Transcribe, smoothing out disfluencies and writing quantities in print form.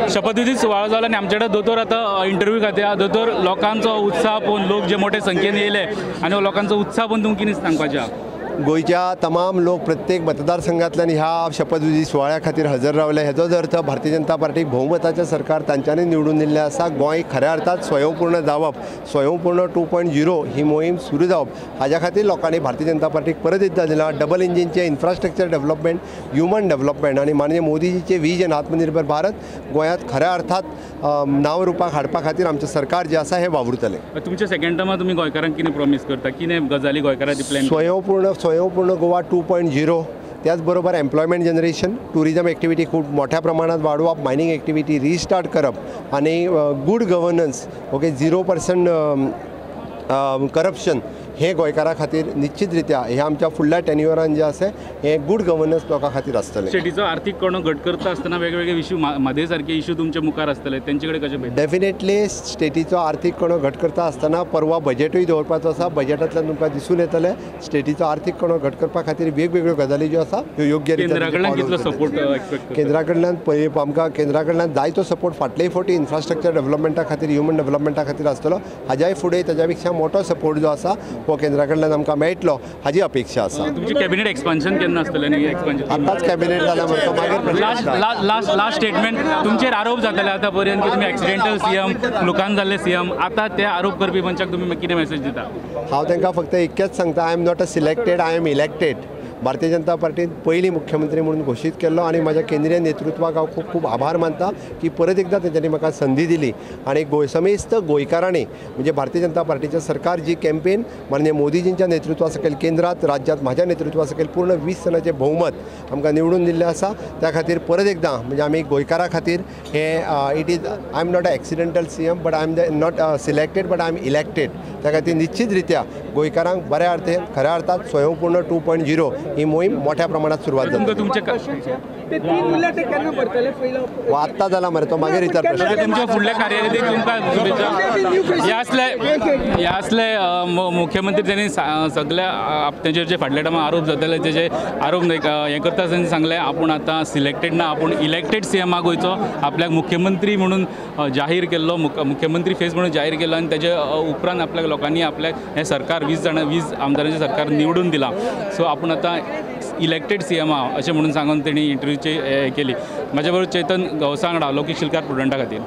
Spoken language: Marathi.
शपथविधी सुवाळो जालो आनी आमचे कडेन दोतोर आतां इंटरव्यू खातीर दोतोर लोकांचो उत्साह पळोवन लोक जे मोठे संख्येन येयले आनी हो लोकांचो उत्साह पळोवन तुमकां कितें सांगपाचें आहा? गोयच्या तमाम लोक प्रत्येक मतदारसंघातल्यान ह्या शपथविधी सुवाळ्या खातीर हजर रावले। हेजो अर्थ भारतीय जनता पार्टीक भोवमताचें सरकार तांच्यांनी निवडून दिल्लें आसा। गोंय खऱ्या अर्थात स्वयंपूर्ण जावप, स्वयंपूर्ण 2.0 ही मोहीम सुरू जावप हाज्या खातीर लोकांनी भारतीय जनता पार्टीक परत एकदां दिलां। डबल इंजिनचे इन्फ्रास्ट्रक्चर डेव्हलपमेंट, ह्युमन डेव्हलपमेंट आनी माननीय मोदीजीचे विजन आत्मनिर्भर भारत गोंयांत खऱ्या अर्थात नांव रुपाक हाडपा खातीर आमचें सरकार जें आसा हें वावुरतलें। तुमच्या सेकंड टर्माक तुमी गोंयकारांक कितें प्रॉमीस करता, कितें गजाली गोंयकारांक दितले? स्वयंपूर्ण गोवा 2.0, त्याचबरोबर एम्प्लॉयमेंट जनरेशन, टुरिजम एक्टिविटी खूब मोठ्या प्रमाणात वाडोवप, मायनिंग एक्टिविटी रिस्टार्ट करप आनी गूड गव्हर्नन्स, ओके 0% करप्शन हे गोंयकारां खातीर निश्चितरित्या हे आमच्या फुडल्या टेन्युअरान जे आसा हे गूड गव्हर्नन्स लोकां खातीर आसतलें। स्टेटीचो आर्थीक कणो घट करता आसतना वेगवेगळे इश्यू मादे सारखे इश्यू तुमचे मुखार आसतले, तेंचे कडेन कशें पळयता? डेफिनेटली स्टेटीचो आर्थीक कणो घट करता आसतना परवा बजेटूय दवरपाचो आसा। बजेटांतल्यान तुमकां दिसून येतलें स्टेटीचो आर्थीक कणो घट करपा खातीर वेगवेगळ्यो गजाली ज्यो आसा ह्यो योग्य रितीन केंद्रा कडल्यान कितलो सपोर्ट एक्सपेक्ट? केंद्रा कडल्यान आमकां केंद्रा कडल्यान जायतो सपोर्ट फाटलेय फावटी इन्फ्रास्ट्रक्चर डेव्हलपमेंटा खातीर, ह्युमन डेव्हलपमेंटा खातीर आसतलो। हाज्याय फुडें ताच्या पेक्षा मोठो सपोर्ट जो आसा हो केंद्रा कडल्यान आमकां मेळटलो हाजी अपेक्षा आसा। तुमची कॅबिनेट एक्सपान्शन केन्ना आसतलें? एक्सपान्शन आतांच कॅबिनेट जाल्या म्हणटा मागीर लास्ट स्टेटमेंट तुमचेर आरोप जाताले आतां पर्यंत की तुमी एक्सिडेंटल सीएम, लुकान जाल्ले सीएम, आतां त्या आरोप करपी मनशाक तुमी कितें मेसेज दिता? हांव तांकां फक्त एकच सांगता, I am not a selected, I am elected. भारतीय जनता पार्टीन पयलीं मुख्यमंत्री म्हणून घोशीत केल्लो आनी म्हाज्या केंद्रीय नेतृत्वाक हांव खूब खूब आभार मानता की परत एकदां तेंच्यांनी म्हाका संदी दिली आनी समेस्त गोंयकारांनी म्हणजे भारतीय जनता पार्टीचें सरकार जी कॅम्पेन माननीय मोदीजींच्या नेतृत्वा सकयल केंद्रांत, राज्यांत म्हाज्या नेतृत्वा सकयल पूर्ण 20 जाणांचें भोवमत आमकां निवडून दिल्लें आसा। त्या खातीर परत एकदां म्हणजे आमी गोंयकारां खातीर हे it is I am not a accidental CM but I am not selected but I am elected. त्या खातीर निश्चितरित्या गोंयकारांक बऱ्या अर्थेन खऱ्या अर्थात स्वयंपूर्ण 2.0 ही मोहीम मोठ्या प्रमाणात सुरवात जाता। आत्ता जाला मरे तो मागीर इतर प्रश्न। तुमच्या फुडल्या कार्यकिर्दीक तुमकां शुभेच्छा। ह्या असले मुख्यमंत्री त्यांनी सगळ्या तेंचेर जे फाटल्या टायमार आरोप जाताले तेजे आरोप हें करता आसतना सांगलें आपूण आतां सिलेक्टेड ना, आपूण इलेक्टेड सीएमाक गोंयचो आपल्याक मुख्यमंत्री म्हणून जाहीर केल्लो, मुख्यमंत्री फेस म्हणून जाहीर केलो आनी तेजे उपरांत आपल्या लोकांनी आपल्याक हें सरकार 20 आमदारांचें सरकार निवडून दिलां। सो आपूण आतां इलेक्टेड सीएम अशें म्हणून सांगून तेणी इंटरव्यूची केली। म्हाज्या बरोबर चेतन गांवसांगडा, लोकेश शिलकार, प्रुडंटा खातीर।